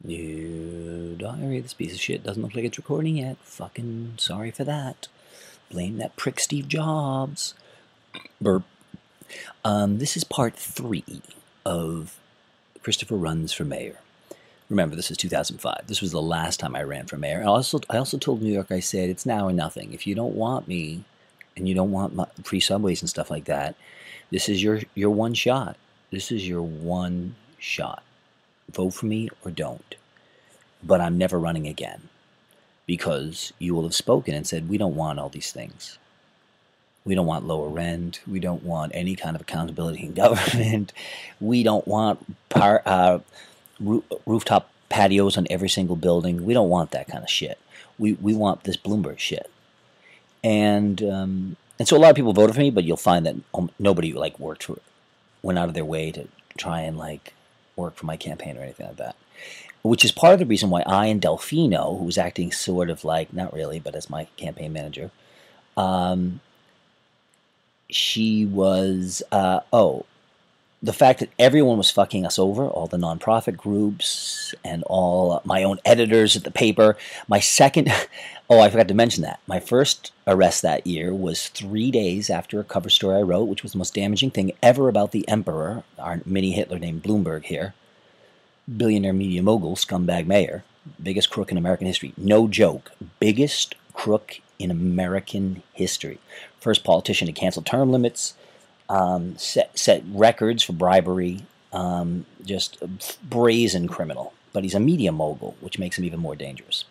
New diary, this piece of shit doesn't look like it's recording yet. Fucking sorry for that. Blame that prick Steve Jobs. Burp. This is part 3 of Christopher Runs for Mayor. Remember, this is 2005. This was the last time I ran for mayor. I also told New York, I said, it's now or nothing. If you don't want me, and you don't want free subways and stuff like that, this is your one shot. This is your one shot. Vote for me or don't. But I'm never running again. Because you will have spoken and said, we don't want all these things. We don't want lower rent. We don't want any kind of accountability in government. We don't want rooftop patios on every single building. We don't want that kind of shit. We want this Bloomberg shit. And so a lot of people voted for me, but you'll find that nobody went out of their way to try and work for my campaign or anything like that. Which is part of the reason why I and Delfino, who was acting sort of not really, but as my campaign manager, she was, the fact that everyone was fucking us over, all the nonprofit groups and all my own editors at the paper. My second, I forgot to mention that. My first arrest that year was 3 days after a cover story I wrote, which was the most damaging thing ever about the emperor, our mini Hitler named Bloomberg here. Billionaire media mogul, scumbag mayor, biggest crook in American history. No joke. Biggest crook in American history. First politician to cancel term limits, set records for bribery, just a brazen criminal. But he's a media mogul, which makes him even more dangerous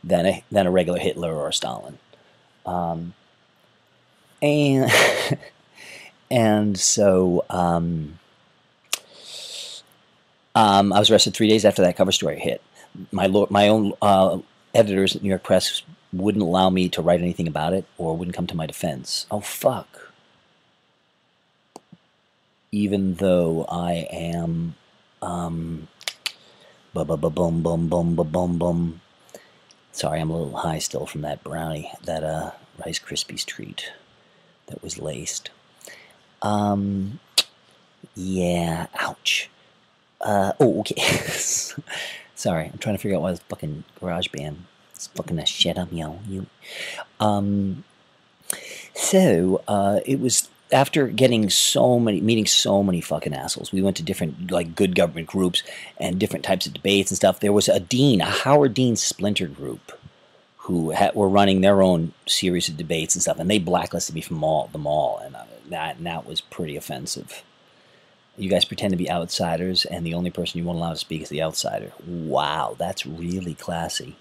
than a regular Hitler or a Stalin. And so I was arrested 3 days after that cover story hit. My own editors at New York Press wouldn't allow me to write anything about it or wouldn't come to my defense. Oh, fuck. Even though I am sorry, I'm a little high still from that brownie, that Rice Krispies treat that was laced. Yeah, ouch. Okay. Sorry, I'm trying to figure out why this fucking GarageBand is fucking that shit up, yo. It was after meeting so many fucking assholes. We went to different, good government groups and different types of debates and stuff. There was a Howard Dean splinter group, who were running their own series of debates and stuff, and they blacklisted me from them all, and that was pretty offensive. You guys pretend to be outsiders, and the only person you won't allow to speak is the outsider. Wow, that's really classy.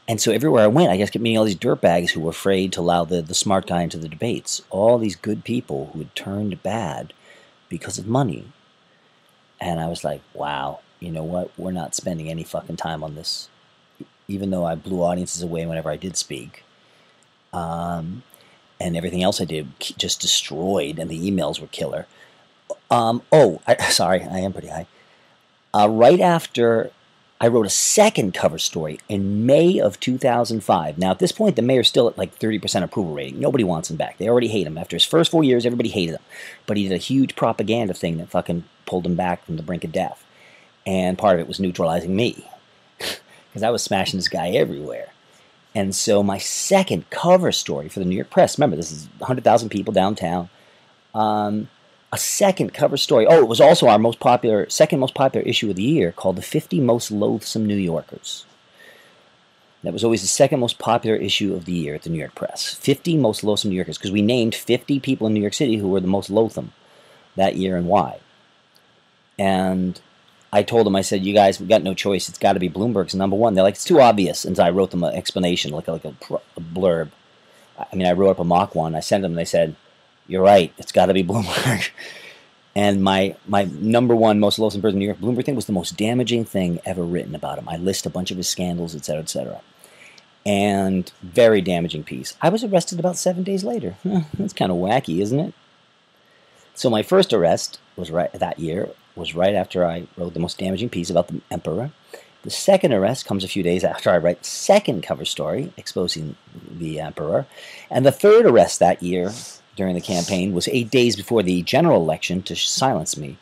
And so everywhere I went, I just kept meeting all these dirtbags who were afraid to allow the smart guy into the debates. All these good people who had turned bad because of money. And I was like, wow, you know what? We're not spending any fucking time on this. Even though I blew audiences away whenever I did speak. And everything else I did just destroyed, and the emails were killer. Sorry, I am pretty high. Right after, I wrote a second cover story in May of 2005. Now, at this point, the mayor's still at 30% approval rating. Nobody wants him back. They already hate him. After his first 4 years, everybody hated him. But he did a huge propaganda thing that fucking pulled him back from the brink of death. And part of it was neutralizing me. Because I was smashing this guy everywhere. And so my second cover story for the New York Press, remember, this is 100,000 people downtown, a second cover story. Oh, it was also our second most popular issue of the year, called The 50 Most Loathsome New Yorkers. That was always the second most popular issue of the year at the New York Press. 50 Most Loathsome New Yorkers, because we named 50 people in New York City who were the most loathsome that year and why. And I told them, I said, you guys, we got no choice. It's got to be Bloomberg's number one. They're like, it's too obvious. And so I wrote them an explanation, a blurb. I mean, I wrote up a mock one. I sent them, and they said, you're right, it's got to be Bloomberg. And my number one most loathsome person in New York, Bloomberg thing, was the most damaging thing ever written about him. I list a bunch of his scandals, etc., etc. And very damaging piece. I was arrested about 7 days later. That's kind of wacky, isn't it? So my first arrest was right after I wrote the most damaging piece about the emperor. The second arrest comes a few days after I write the second cover story exposing the emperor. And the third arrest that year during the campaign was 8 days before the general election to silence me.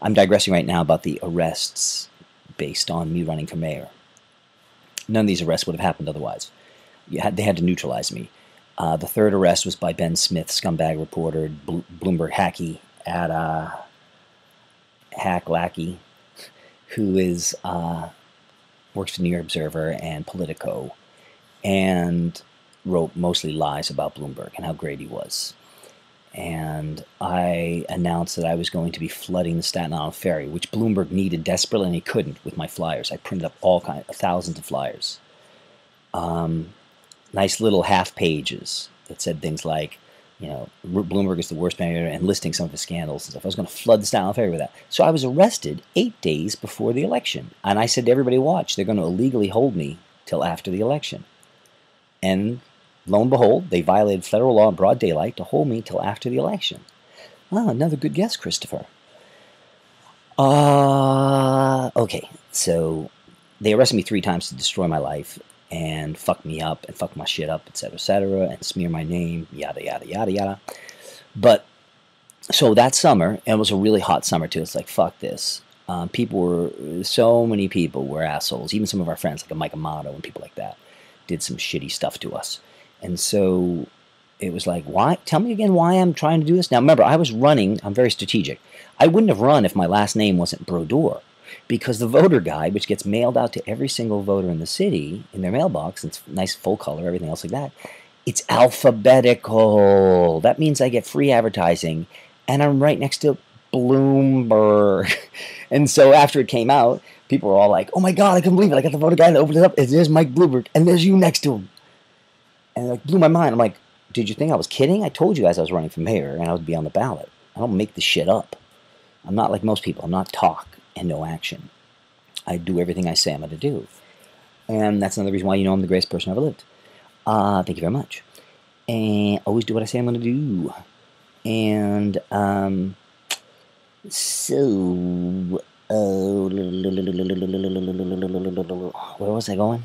I'm digressing right now about the arrests based on me running for mayor. None of these arrests would have happened otherwise. They had to neutralize me. The third arrest was by Ben Smith, scumbag reporter, Bloomberg hacky at Hack Lackey, who is works for New York Observer and Politico, and wrote mostly lies about Bloomberg and how great he was. And I announced that I was going to be flooding the Staten Island ferry, which Bloomberg needed desperately, and he couldn't with my flyers. I printed up thousands of flyers. Nice little half pages that said things like, Bloomberg is the worst mayor, and listing some of his scandals and stuff. I was going to flood the Staten Island ferry with that. So I was arrested 8 days before the election. And I said to everybody, watch, they're going to illegally hold me till after the election. And lo and behold, they violated federal law in broad daylight to hold me till after the election. Oh, another good guess, Christopher. Okay, so they arrested me 3 times to destroy my life and fuck me up and fuck my shit up, etc., and smear my name, yada, yada, yada, yada. But, so that summer, and it was a really hot summer too, it's like, fuck this. So many people were assholes. Even some of our friends, like a Mike Amato and people like that, did some shitty stuff to us. And so it was like, why? Tell me again why I'm trying to do this. Now, remember, I was running. I'm very strategic. I wouldn't have run if my last name wasn't Brodeur, because the voter guide, which gets mailed out to every single voter in the city in their mailbox, it's nice full color, everything else like that, it's alphabetical. That means I get free advertising, and I'm right next to Bloomberg. And so after it came out, people were all like, oh my God, I couldn't believe it. I got the voter guide, and opened it up, and there's Mike Bloomberg, and there's you next to him. And it blew my mind. I'm like, did you think I was kidding? I told you guys I was running for mayor, and I would be on the ballot. I don't make this shit up. I'm not like most people. I'm not talk and no action. I do everything I say I'm going to do. And that's another reason why I'm the greatest person I've ever lived. Thank you very much. And always do what I say I'm going to do. And, where was I going?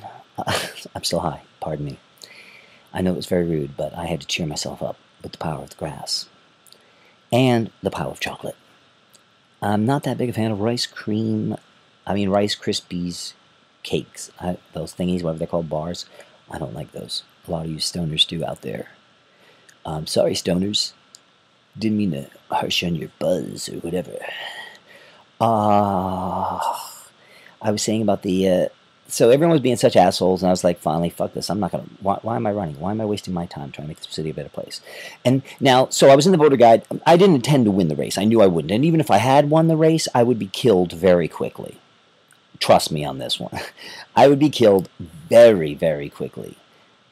I'm still high. Pardon me. I know it was very rude, but I had to cheer myself up with the power of the grass. And the power of chocolate. I'm not that big a fan of Rice Krispies cakes. Those thingies, whatever they're called, bars. I don't like those. A lot of you stoners do out there. Sorry, stoners. Didn't mean to harsh on your buzz or whatever. I was saying about the... So everyone was being such assholes, and I was like, finally, fuck this. I'm not going to... Why am I running? Why am I wasting my time trying to make this city a better place? And now, so I was in the voter guide. I didn't intend to win the race. I knew I wouldn't. And even if I had won the race, I would be killed very quickly. Trust me on this one. I would be killed very, very quickly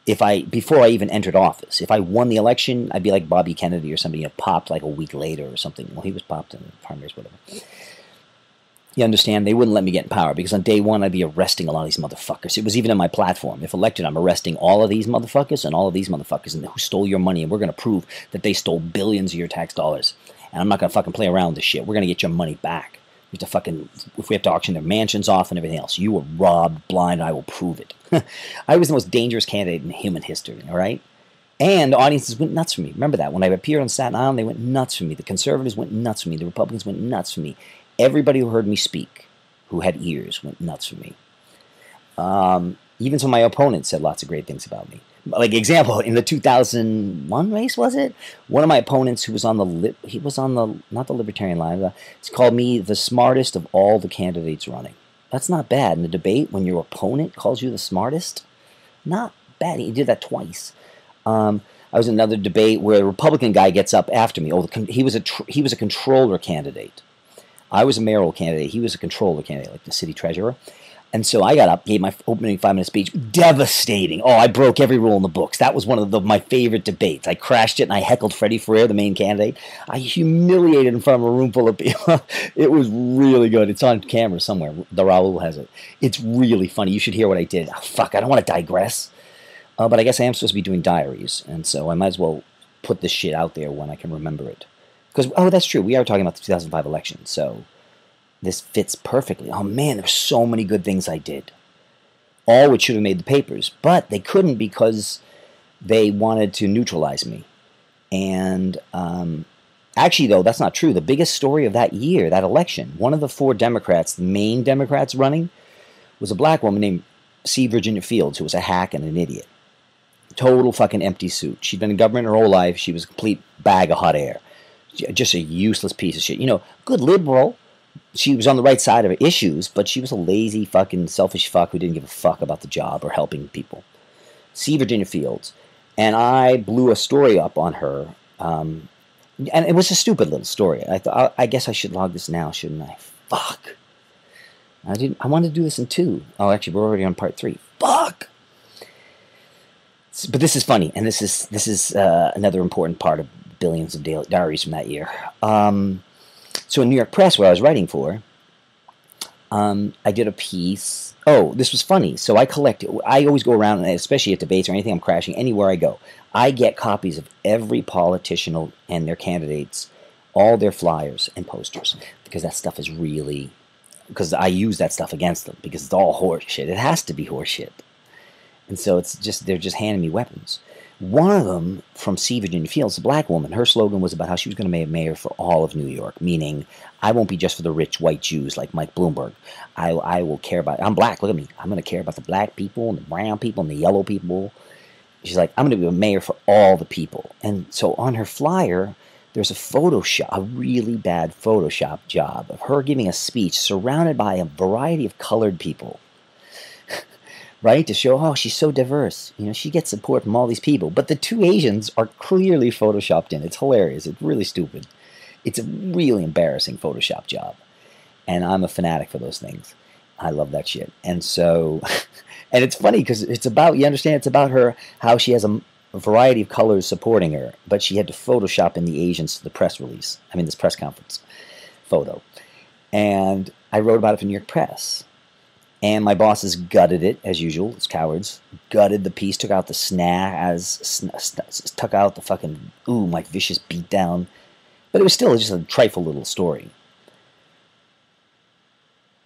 before I even entered office. If I won the election, I'd be like Bobby Kennedy or somebody, popped like a week later or something. Well, he was popped in the primaries, whatever. You understand? They wouldn't let me get in power because on day one, I'd be arresting a lot of these motherfuckers. It was even in my platform. If elected, I'm arresting all of these motherfuckers and all of these motherfuckers and who stole your money, and we're going to prove that they stole billions of your tax dollars. And I'm not going to fucking play around with this shit. We're going to get your money back. If we have to auction their mansions off and everything else, you were robbed, blind, and I will prove it. I was the most dangerous candidate in human history, all right? And the audiences went nuts for me. Remember that. When I appeared on Staten Island, they went nuts for me. The conservatives went nuts for me. The Republicans went nuts for me. Everybody who heard me speak, who had ears, went nuts for me. Even some of my opponents said lots of great things about me. Like, example, in the 2001 race, was it? One of my opponents who was on not the Libertarian line, it's called me the smartest of all the candidates running. That's not bad. In a debate, when your opponent calls you the smartest, not bad. He did that twice. I was in another debate where a Republican guy gets up after me. He was a controller candidate. I was a mayoral candidate. He was a controller candidate, like the city treasurer. And so I got up, gave my opening 5-minute speech. Devastating. Oh, I broke every rule in the books. That was one of my favorite debates. I crashed it, and I heckled Freddie Ferrer, the main candidate. I humiliated in front of a room full of people. It was really good. It's on camera somewhere. The Raul has it. It's really funny. You should hear what I did. Oh, fuck, I don't want to digress. But I guess I am supposed to be doing diaries, and so I might as well put this shit out there when I can remember it. Because, that's true. We are talking about the 2005 election, so... This fits perfectly. Oh, man, there's so many good things I did. All which should have made the papers. But they couldn't because they wanted to neutralize me. And Actually, though, that's not true. The biggest story of that year, that election, one of the 4 Democrats, the main Democrats running, was a black woman named C. Virginia Fields, who was a hack and an idiot. Total fucking empty suit. She'd been in government her whole life. She was a complete bag of hot air. Just a useless piece of shit. You know, good liberal. She was on the right side of issues, but she was a lazy, fucking selfish fuck who didn't give a fuck about the job or helping people. C. Virginia Fields. And I blew a story up on her. And it was a stupid little story. I thought, I guess I should log this now, shouldn't I? Fuck. I wanted to do this in 2. Oh, actually, we're already on part 3. Fuck. But this is funny, and this is another important part of billions of diaries from that year. So in New York Press, where I was writing for, I did a piece. Oh, this was funny. So I always go around, and especially at debates or anything I'm crashing, anywhere I go, I get copies of every politician and their candidates, all their flyers and posters, because that stuff is really, because I use that stuff against them, because it's all horse shit. It has to be horse shit. And so they're just handing me weapons. One of them, from C. Virginia Fields, a black woman, her slogan was about how she was going to be a mayor for all of New York, meaning I won't be just for the rich white Jews like Mike Bloomberg. I will care about, I'm black, look at me. I'm going to care about the black people and the brown people and the yellow people. She's like, I'm going to be a mayor for all the people. And so on her flyer, there's a really bad Photoshop job of her giving a speech surrounded by a variety of colored people. Right? To show, oh, she's so diverse. You know, she gets support from all these people. But the 2 Asians are clearly Photoshopped in. It's hilarious. It's really stupid. It's a really embarrassing Photoshop job. And I'm a fanatic for those things. I love that shit. And so, and it's funny because it's about, you understand, it's about her, how she has a variety of colors supporting her. But she had to Photoshop in the Asians to the press release. I mean, this press conference photo. And I wrote about it for New York Press. And my bosses gutted it, as usual. It's cowards. Gutted the piece, took out the took out the fucking, my vicious beatdown. But it was still just a trifle little story.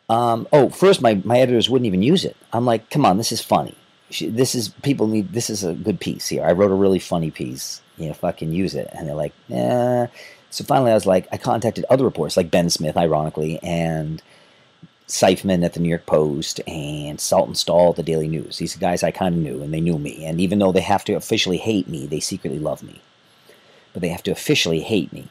First, my editors wouldn't even use it. I'm like, come on, this is funny. This is a good piece here. I wrote a really funny piece. You know, fucking use it. And they're like, eh. So finally I was like, I contacted other reporters, like Ben Smith, ironically, and Seifman at the New York Post, and Saltonstall at the Daily News. These are guys I kind of knew, and they knew me. And even though they have to officially hate me, they secretly love me. But they have to officially hate me.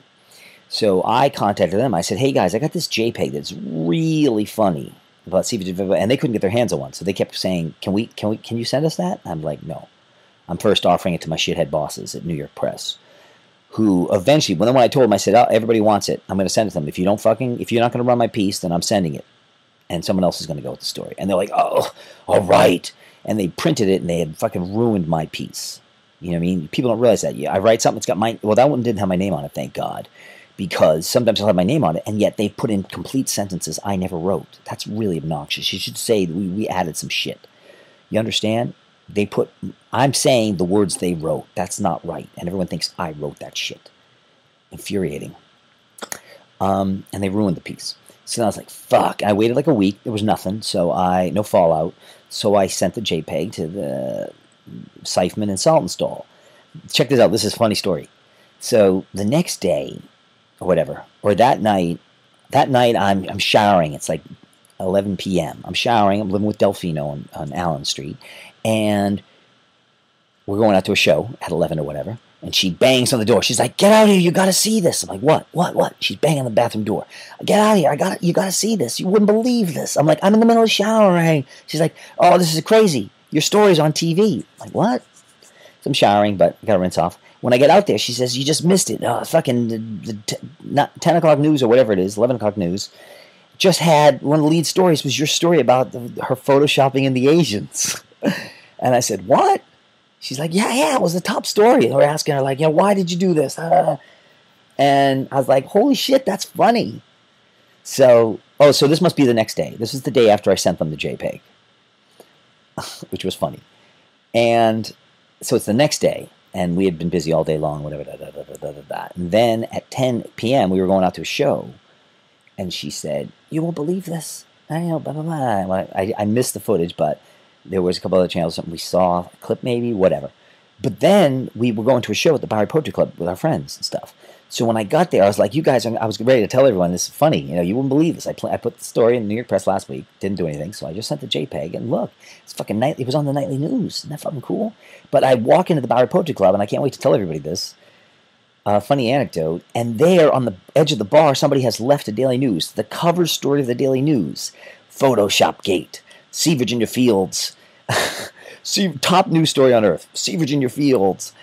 So I contacted them. I said, hey guys, I got this JPEG that's really funny about CVG, and they couldn't get their hands on one. So they kept saying, can you send us that? I'm like, no. I'm first offering it to my shithead bosses at New York Press, who eventually, when I told them, I said, oh, everybody wants it. I'm going to send it to them. If you're not going to run my piece, then I'm sending it. And someone else is going to go with the story. And they're like, oh, all right. And they printed it, and they had fucking ruined my piece. You know what I mean? People don't realize that. Yeah, I write something, it's got that one didn't have my name on it, thank God. Because sometimes I'll have my name on it, and yet they put in complete sentences I never wrote. That's really obnoxious. You should say that we added some shit. You understand? I'm saying the words they wrote. That's not right. And everyone thinks I wrote that shit. Infuriating. And they ruined the piece. So I was like, fuck. I waited like a week. There was nothing. No fallout. So I sent the JPEG to the Seifman and Saltonstall. Check this out. This is a funny story. So the next day, or whatever, or that night I'm showering. It's like 11 p.m. I'm showering. I'm living with Delfino on Allen Street. And we're going out to a show at 11 or whatever. And she bangs on the door. She's like, get out of here. You got to see this. I'm like, what? She's banging on the bathroom door. Get out of here. You got to see this. You wouldn't believe this. I'm like, I'm in the middle of showering. She's like, oh, this is crazy. Your story's on TV. I'm like, what? So I'm showering, but I got to rinse off. When I get out there, she says, you just missed it. Not 10 o'clock news or whatever it is, 11 o'clock news, just had one of the lead stories was your story about her photoshopping in the Asians. And I said, what? She's like, yeah, it was the top story. And we're asking her, like, why did you do this? And I was like, holy shit, that's funny. So this must be the next day. This is the day after I sent them the JPEG, which was funny. And so it's the next day, and we had been busy all day long, whatever, And then at 10 p.m., we were going out to a show, and she said, you won't believe this. I know, blah, blah, blah. I missed the footage, but there was a couple other channels, something we saw, a clip maybe, whatever. But then we were going to a show at the Bowery Poetry Club with our friends and stuff. So when I got there, I was like, you guys, I was ready to tell everyone, this is funny. You know, you wouldn't believe this. I put the story in the New York Press last week, didn't do anything, so I just sent the JPEG, and look, it's fucking nightly. It was on the nightly news. Isn't that fucking cool? But I walk into the Bowery Poetry Club, and I can't wait to tell everybody this. Funny anecdote. And there, on the edge of the bar, somebody has left a Daily News. The cover story of the Daily News. Photoshop Gate. See Virginia Fields. See, top news story on earth. See Virginia Fields.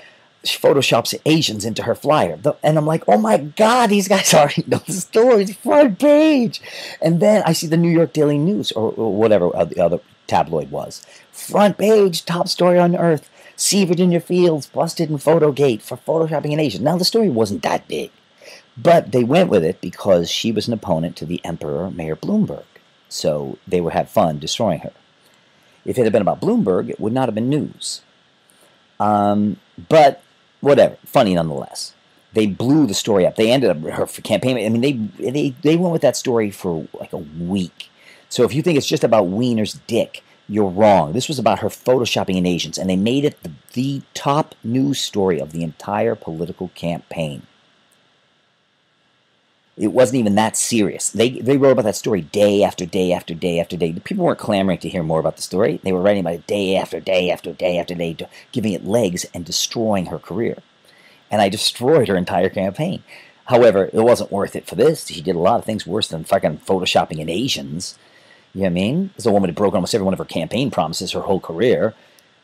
She photoshops Asians into her flyer. And I'm like, oh my God, these guys already know the story. It's front page. And then I see the New York Daily News, or whatever the other tabloid was. Front page, top story on earth. See Virginia Fields busted in Photogate for photoshopping an Asian. Now, the story wasn't that big. But they went with it because she was an opponent to the Emperor, Mayor Bloomberg. So they would have fun destroying her. If it had been about Bloomberg, it would not have been news. But whatever, funny nonetheless. They blew the story up. They ended up her campaign. I mean, they went with that story for like a week. So if you think it's just about Wiener's dick, you're wrong. This was about her photoshopping in Asians, and they made it the top news story of the entire political campaign. It wasn't even that serious. They wrote about that story day after day after day after day. The people weren't clamoring to hear more about the story. They were writing about it day after day after day after day, giving it legs and destroying her career. And I destroyed her entire campaign. However, it wasn't worth it for this. She did a lot of things worse than fucking photoshopping in Asians. You know what I mean? There's a woman who broke almost every one of her campaign promises her whole career.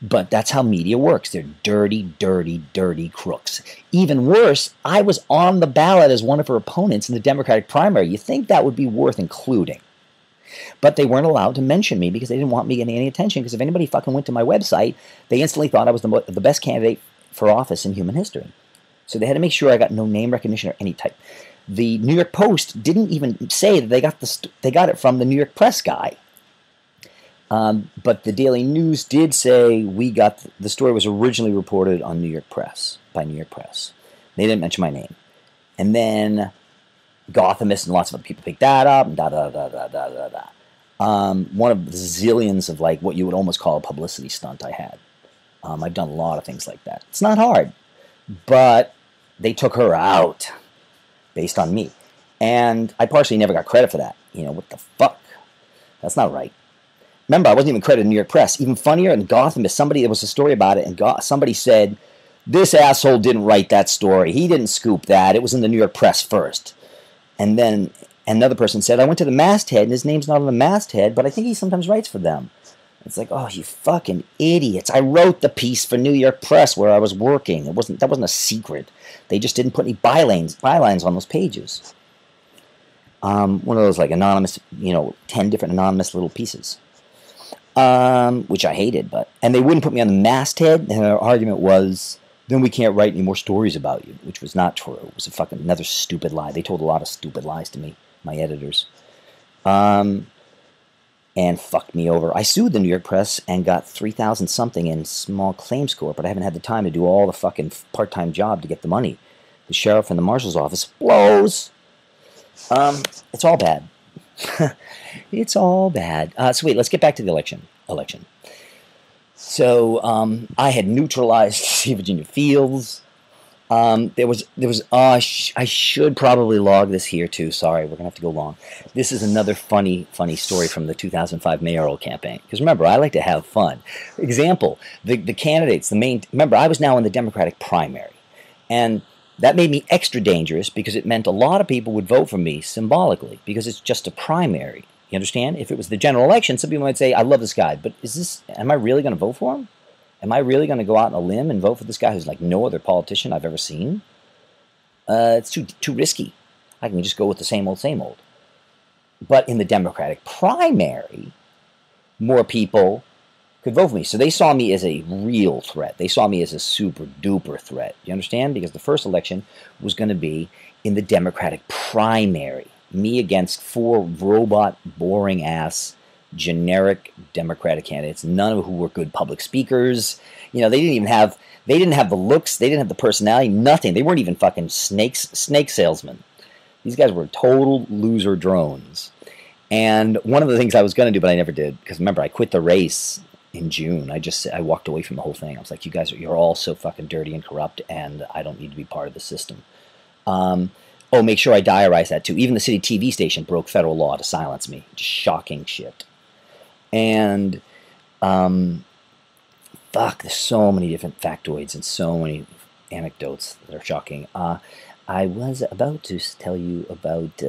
But that's how media works. They're dirty, dirty, dirty crooks. Even worse, I was on the ballot as one of her opponents in the Democratic primary. You think that would be worth including. But they weren't allowed to mention me because they didn't want me getting any attention, because if anybody fucking went to my website, they instantly thought I was the best candidate for office in human history. So they had to make sure I got no name recognition or any type. The New York Post didn't even say that they got it from the New York Press guy. But the Daily News did say the story was originally reported on New York Press, by New York Press. They didn't mention my name. And then Gothamist and lots of other people picked that up, and one of the zillions of like what you would almost call a publicity stunt I had. I've done a lot of things like that. It's not hard. But they took her out based on me. And I partially never got credit for that. You know, what the fuck? That's not right. Remember, I wasn't even credited in New York Press. Even funnier, in Gothamist, there was a story about it, and somebody said, this asshole didn't write that story. He didn't scoop that. It was in the New York Press first. And then another person said, I went to the masthead, and his name's not on the masthead, but I think he sometimes writes for them. It's like, oh, you fucking idiots. I wrote the piece for New York Press where I was working. That wasn't a secret. They just didn't put any bylines on those pages. One of those like anonymous, 10 different anonymous little pieces. Which I hated, and they wouldn't put me on the masthead, and their argument was, then we can't write any more stories about you, which was not true. It was a fucking another stupid lie. They told a lot of stupid lies to me, my editors. And fucked me over. I sued the New York Press and got 3,000 something in small claims court, but I haven't had the time to do all the fucking part-time job to get the money. The sheriff and the marshal's office blows. It's all bad. It's all bad. So wait, let's get back to the election. So I had neutralized see Virginia Fields. I should probably log this here too. Sorry, we're gonna have to go long. This is another funny story from the 2005 mayoral campaign. Because remember, I like to have fun. Example: the candidates, remember, I was now in the Democratic primary, and that made me extra dangerous because it meant a lot of people would vote for me symbolically because it's just a primary. You understand? If it was the general election, some people might say, I love this guy, but am I really going to vote for him? Am I really going to go out on a limb and vote for this guy who's like no other politician I've ever seen? It's too risky. I can just go with the same old. But in the Democratic primary, more people could vote for me. So they saw me as a real threat. They saw me as a super duper threat. You understand? Because the first election was going to be in the Democratic primary. Me against 4 robot, boring-ass, generic Democratic candidates, none of who were good public speakers. They didn't have the looks, they didn't have the personality, nothing. They weren't even fucking snake salesmen. These guys were total loser drones. And one of the things I was going to do, but I never did, because remember, I quit the race in June. I walked away from the whole thing. I was like, you're all so fucking dirty and corrupt, and I don't need to be part of the system. Oh, make sure I diarize that too. Even the city TV station broke federal law to silence me. Just shocking shit. And fuck, there's so many different factoids and so many anecdotes that are shocking. I was about to tell you about,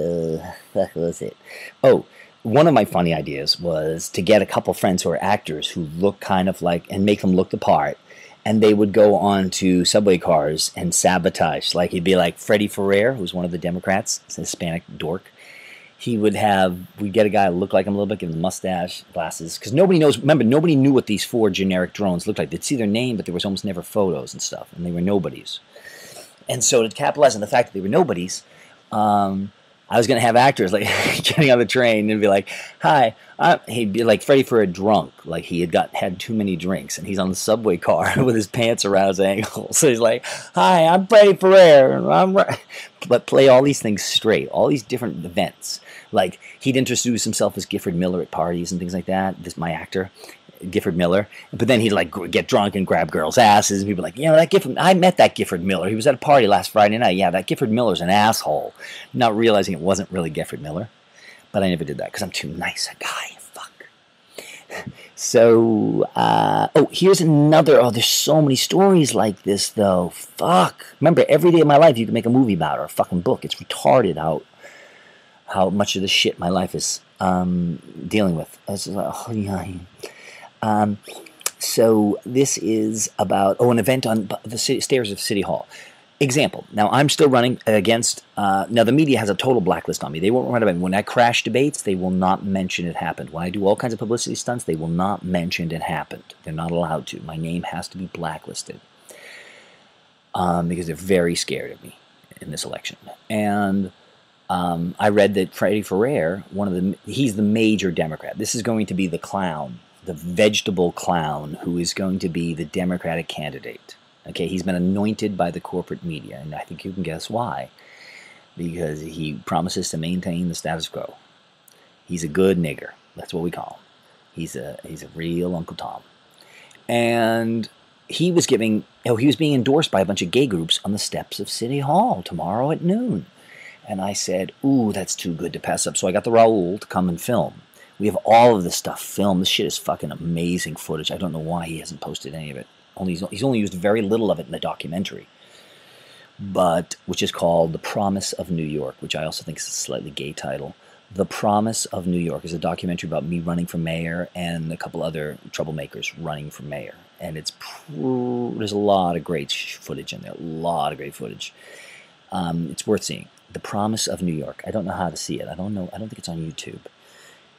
what was it? Oh, one of my funny ideas was to get a couple friends who are actors who look kind of like, and make them look the part, and they would go on to subway cars and sabotage. Like, he'd be like Freddie Ferrer, who's one of the Democrats, a Hispanic dork. We'd get a guy who looked like him a little bit, give him a mustache, glasses, because nobody knows, remember, nobody knew what these 4 generic drones looked like. They'd see their name, but there was almost never photos and stuff, and they were nobodies. And so to capitalize on the fact that they were nobodies, I was going to have actors like getting on the train and be like, hi, he'd be like Freddie Ferrer drunk, like he had too many drinks, and he's on the subway car with his pants around his ankles. So he's like, hi, I'm Freddie Ferrer. But play all these things straight, all these different events. Like, he'd introduce himself as Gifford Miller at parties and things like that. My actor, Gifford Miller. But then he'd like get drunk and grab girls' asses, and people like, I met that Gifford Miller. He was at a party last Friday night. Yeah, that Gifford Miller's an asshole. Not realizing it wasn't really Gifford Miller. But I never did that because I'm too nice a guy. Fuck. So, here's another. Oh, there's so many stories like this, though. Fuck. Remember, every day of my life you can make a movie about or a fucking book. It's retarded how much of the shit my life is dealing with. So this is about an event on the stairs of City Hall. Example. Now, I'm still running against... now, the media has a total blacklist on me. They won't write about me. When I crash debates, they will not mention it happened. When I do all kinds of publicity stunts, they will not mention it happened. They're not allowed to. My name has to be blacklisted. Because they're very scared of me in this election. And I read that Freddie Ferrer, he's the major Democrat. This is going to be the clown, the vegetable clown, who is going to be the Democratic candidate. Okay, he's been anointed by the corporate media, and I think you can guess why. Because he promises to maintain the status quo. He's a good nigger. That's what we call him. He's a real Uncle Tom. And he was being endorsed by a bunch of gay groups on the steps of City Hall tomorrow at noon. And I said, ooh, that's too good to pass up. So I got the Raul to come and film. We have all of this stuff filmed. This shit is fucking amazing footage. I don't know why he hasn't posted any of it. He's only used very little of it in the documentary, which is called The Promise of New York, which I also think is a slightly gay title. The Promise of New York is a documentary about me running for mayor and a couple other troublemakers running for mayor. And there's a lot of great footage in there, a lot of great footage. It's worth seeing. The Promise of New York. I don't know how to see it. I don't think it's on YouTube.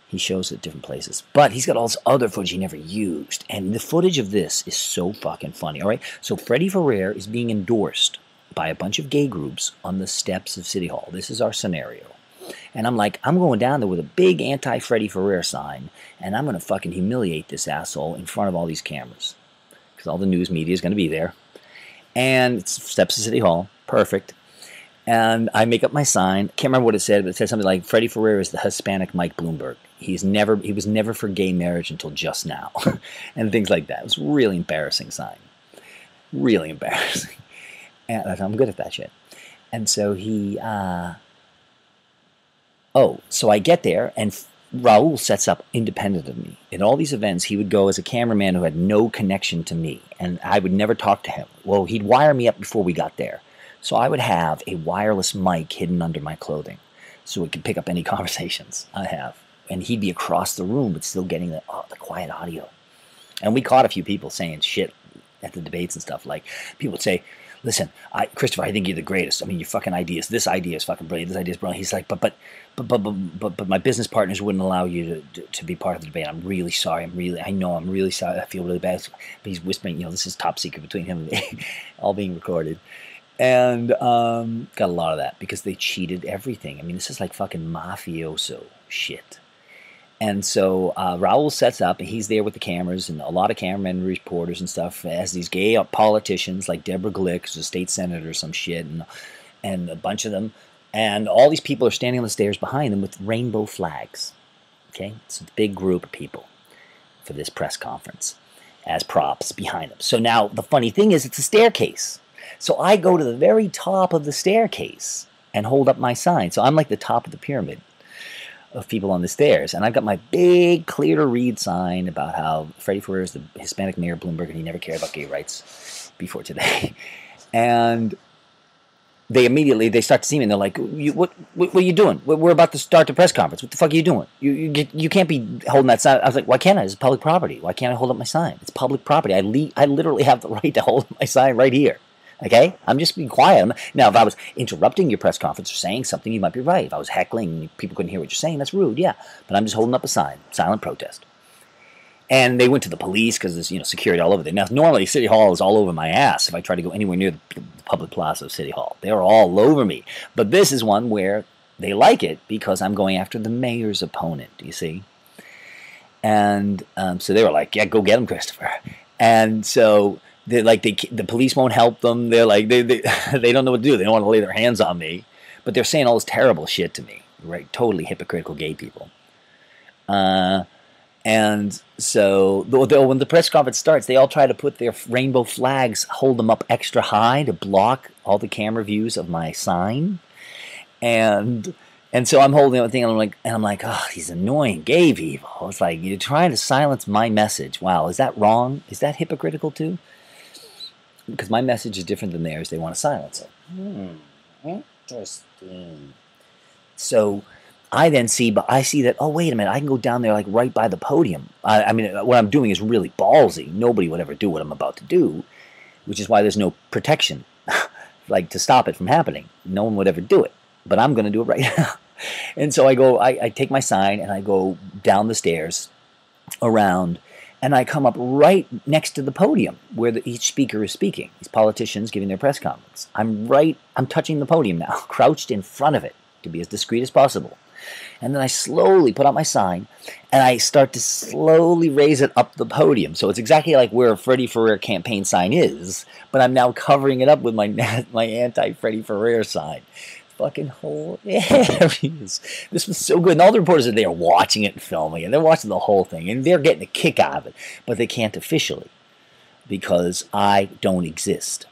He shows it at different places. But he's got all this other footage he never used. And the footage of this is so fucking funny. All right? So Freddie Ferrer is being endorsed by a bunch of gay groups on the steps of City Hall. This is our scenario. And I'm like, I'm going down there with a big anti-Freddie Ferrer sign, and I'm going to fucking humiliate this asshole in front of all these cameras. Because all the news media is going to be there. And it's steps of City Hall. Perfect. And I make up my sign. Can't remember what it said, but it said something like, Freddie Ferrer is the Hispanic Mike Bloomberg. He was never for gay marriage until just now. And things like that. It was a really embarrassing sign. Really embarrassing. And I'm good at that shit. And so so I get there, and Raul sets up independent of me. In all these events, he would go as a cameraman who had no connection to me, and I would never talk to him. Well, he'd wire me up before we got there. So I would have a wireless mic hidden under my clothing so it could pick up any conversations I have. And he'd be across the room, but still getting the quiet audio. And we caught a few people saying shit at the debates and stuff. Like, people would say, listen, Christopher, I think you're the greatest. I mean, your fucking ideas. This idea is fucking brilliant. This idea is brilliant. He's like, but my business partners wouldn't allow you to be part of the debate. I'm really sorry. I know I'm really sorry. I feel really bad. But he's whispering, this is top secret between him and me, all being recorded. And got a lot of that because they cheated everything. I mean, this is like fucking mafioso shit. And so Raul sets up, and he's there with the cameras and a lot of cameramen and reporters and stuff, as these gay politicians like Deborah Glick, who's a state senator or some shit, and a bunch of them. And all these people are standing on the stairs behind them with rainbow flags. Okay? It's a big group of people for this press conference as props behind them. So now the funny thing is it's a staircase. So I go to the very top of the staircase and hold up my sign. So I'm like the top of the pyramid of people on the stairs. And I've got my big clear to read sign about how Freddie Ferrer is the Hispanic mayor of Bloomberg and he never cared about gay rights before today. And they start to see me and they're like, what are you doing? We're about to start the press conference. What the fuck are you doing? You can't be holding that sign. I was like, why can't I? It's public property. Why can't I hold up my sign? It's public property. I literally have the right to hold up my sign right here. Okay? I'm just being quiet. Now, if I was interrupting your press conference or saying something, you might be right. If I was heckling, people couldn't hear what you're saying, that's rude, yeah. But I'm just holding up a sign, silent protest. And they went to the police because there's security all over there. Now, normally City Hall is all over my ass if I try to go anywhere near the public plaza of City Hall. They're all over me. But this is one where they like it because I'm going after the mayor's opponent, you see. And so they were like, yeah, go get him, Christopher. And so they're like, the police won't help them. They're like, they don't know what to do. They don't want to lay their hands on me. But they're saying all this terrible shit to me, right? Totally hypocritical gay people. And so when the press conference starts, they all try to put their rainbow flags, hold them up extra high to block all the camera views of my sign. And so I'm holding the thing, and I'm like, oh, these annoying gay people. It's like, you're trying to silence my message. Wow, is that wrong? Is that hypocritical too? Because my message is different than theirs. They want to silence it. Interesting. So I then see that, oh, wait a minute, I can go down there like right by the podium. I mean, what I'm doing is really ballsy. Nobody would ever do what I'm about to do, which is why there's no protection, like to stop it from happening. No one would ever do it, but I'm going to do it right now. And so I take my sign and I go down the stairs around, and I come up right next to the podium where each speaker is speaking. These politicians giving their press conference. I'm touching the podium now, crouched in front of it to be as discreet as possible. And then I slowly put out my sign, and I start to slowly raise it up the podium. So it's exactly like where a Freddie Ferrer campaign sign is, but I'm now covering it up with my anti-Freddie Ferrer sign. Fucking hilarious. This was so good. And all the reporters are there watching it and filming it. They're watching the whole thing, and they're getting a kick out of it. But they can't officially because I don't exist.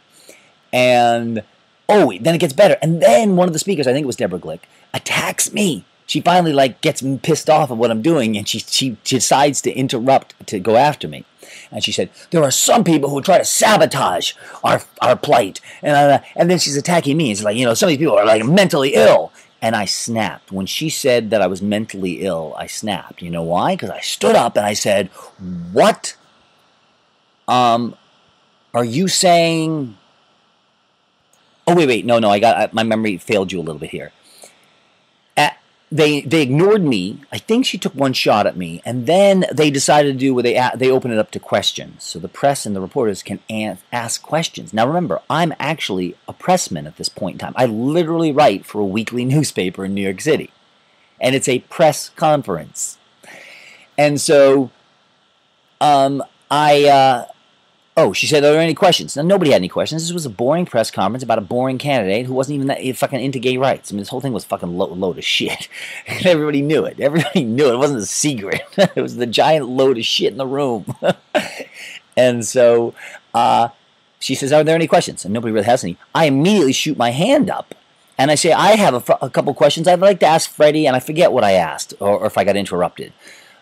And, then it gets better. And then one of the speakers, I think it was Deborah Glick, attacks me. She finally gets pissed off at what I'm doing, and she decides to interrupt to go after me. And she said, there are some people who try to sabotage our plight. And then she's attacking me. It's like, some of these people are like mentally ill. And I snapped. When she said that I was mentally ill, I snapped. You know why? Because I stood up and I said, what? Are you saying... Oh, wait. No, my memory failed you a little bit here. They ignored me. I think she took one shot at me, and then they decided to do where they open it up to questions, so the press and the reporters can ask questions. Now remember, I'm actually a pressman at this point in time. I literally write for a weekly newspaper in New York City, and it's a press conference. And so, she said, are there any questions? Now, nobody had any questions. This was a boring press conference about a boring candidate who wasn't even that fucking into gay rights. I mean, this whole thing was fucking load of shit. And everybody knew it. Everybody knew it. It wasn't a secret. It was the giant load of shit in the room. And so she says, are there any questions? And nobody really has any. I immediately shoot my hand up. And I say, I have a couple questions I'd like to ask Freddie, and I forget what I asked or if I got interrupted.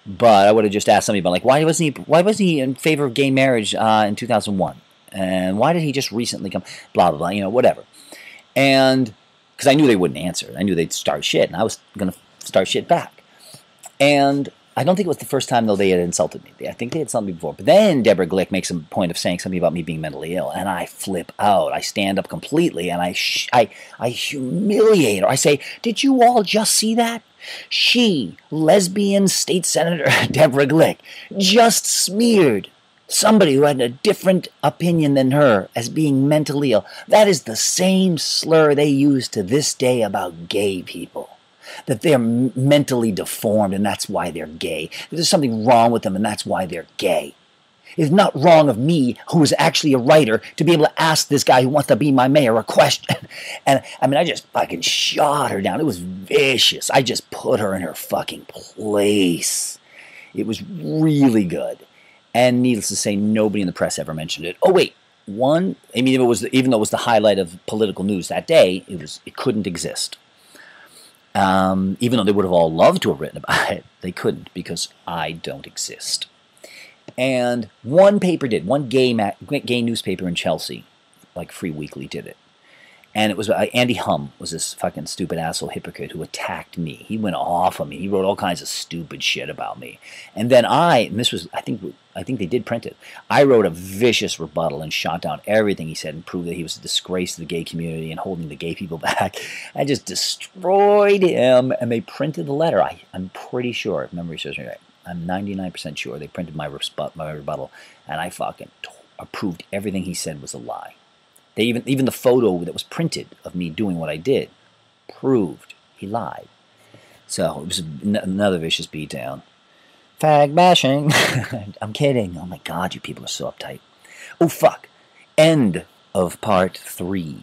But I would have just asked somebody about, why wasn't he in favor of gay marriage in 2001? And why did he just recently come? Blah, blah, blah, whatever. And because I knew they wouldn't answer. I knew they'd start shit, and I was going to start shit back. And I don't think it was the first time, though, they had insulted me. I think they had insulted me before. But then Deborah Glick makes a point of saying something about me being mentally ill, and I flip out. I stand up completely, and I humiliate her. I say, did you all just see that? She, lesbian state senator Deborah Glick, just smeared somebody who had a different opinion than her as being mentally ill. That is the same slur they use to this day about gay people. That they're mentally deformed and that's why they're gay. There's something wrong with them and that's why they're gay. It's not wrong of me, who is actually a writer, to be able to ask this guy who wants to be my mayor a question. And I mean, I just fucking shot her down. It was vicious. I just put her in her fucking place. It was really good. And needless to say, nobody in the press ever mentioned it. Oh, wait. One, I mean, even though it was the highlight of political news that day, it couldn't exist. Even though they would have all loved to have written about it, they couldn't because I don't exist. And one paper did. One gay newspaper in Chelsea, like Free Weekly, did it. And it was Andy Hum was this fucking stupid asshole hypocrite who attacked me. He went off on me. He wrote all kinds of stupid shit about me. And then and this was, I think they did print it. I wrote a vicious rebuttal and shot down everything he said and proved that he was a disgrace to the gay community and holding the gay people back. I just destroyed him, and they printed the letter. I'm pretty sure, if memory serves me right, I'm 99% sure they printed my rebuttal, and I fucking proved everything he said was a lie. They even the photo that was printed of me doing what I did proved he lied. So it was another vicious beatdown. Fag bashing. I'm kidding. Oh my God, you people are so uptight. Oh fuck. End of part 3.